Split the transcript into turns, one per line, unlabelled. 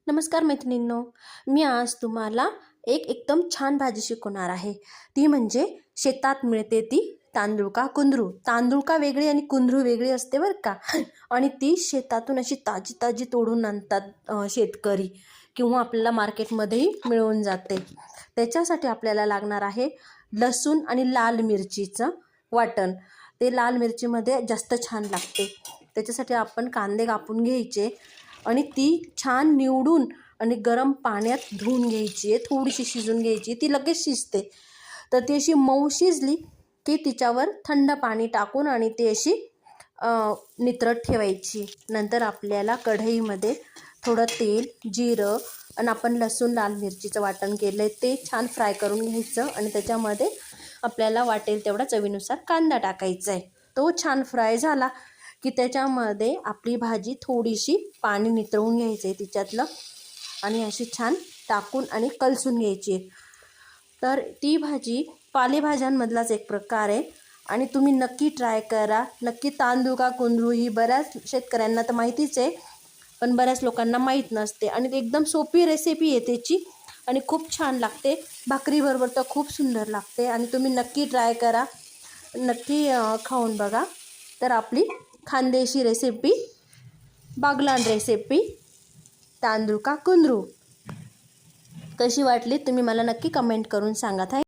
नमस्कार मैत्रिणींनो, मी आज तुम्हाला एक एकदम छान भाजी शिकवणार आहे. ती म्हणजे शेतात मिळते ती तांदूळ का कुंदरू. तांदूळ का वेगळी आणि कुंदरू वेगळी असते बरं का. आणि ती शेतातून अशी ताजी ताजी तोडून आणतात शेतकरी, किंवा आपल्याला मार्केटमध्येही मिळून जाते. त्याच्यासाठी आपल्याला लागणार आहे लसूण आणि लाल मिरचीचं वाटण. ते लाल मिरचीमध्ये जास्त छान लागते. त्याच्यासाठी आपण कांदे कापून घ्यायचे आणि ती छान निवडून आणि गरम पाण्यात धुवून घ्यायची आहे. थोडीशी शिजून घ्यायची, ती लगेच शिजते. तर ती अशी मऊ शिजली की तिच्यावर थंड पाणी टाकून आणि ती अशी नितरत ठेवायची. नंतर आपल्याला कढईमध्ये थोडं तेल, जिरं आणि आपण लसूण लाल मिरचीचं वाटण केलं आहे ते छान फ्राय करून घ्यायचं. आणि त्याच्यामध्ये आपल्याला वाटेल तेवढा चवीनुसार कांदा टाकायचा आहे. तो छान फ्राय झाला की त्याच्यामध्ये आपली भाजी थोडीशी पाणी नितळून घ्यायचं आहे तिच्यातलं आणि अशी छान टाकून आणि कलसून घ्यायची. तर ती भाजी पालेभाज्यांमधलाच एक प्रकार आहे आणि तुम्ही नक्की ट्राय करा. नक्की तांदूळ का कुंदरू ही बऱ्याच शेतकऱ्यांना तर माहितीच आहे, पण बऱ्याच लोकांना माहीत नसते. आणि एकदम सोपी रेसिपी आहे त्याची आणि खूप छान लागते. भाकरीबरोबर तर खूप सुंदर लागते आणि तुम्ही नक्की ट्राय करा, नक्की खाऊन बघा. तर आपली खानदेशी रेसिपी, बागलाण रेसिपी तांदूळ का कुंदरू कशी वाटली तुम्ही मला नक्की कमेंट करून सांगा.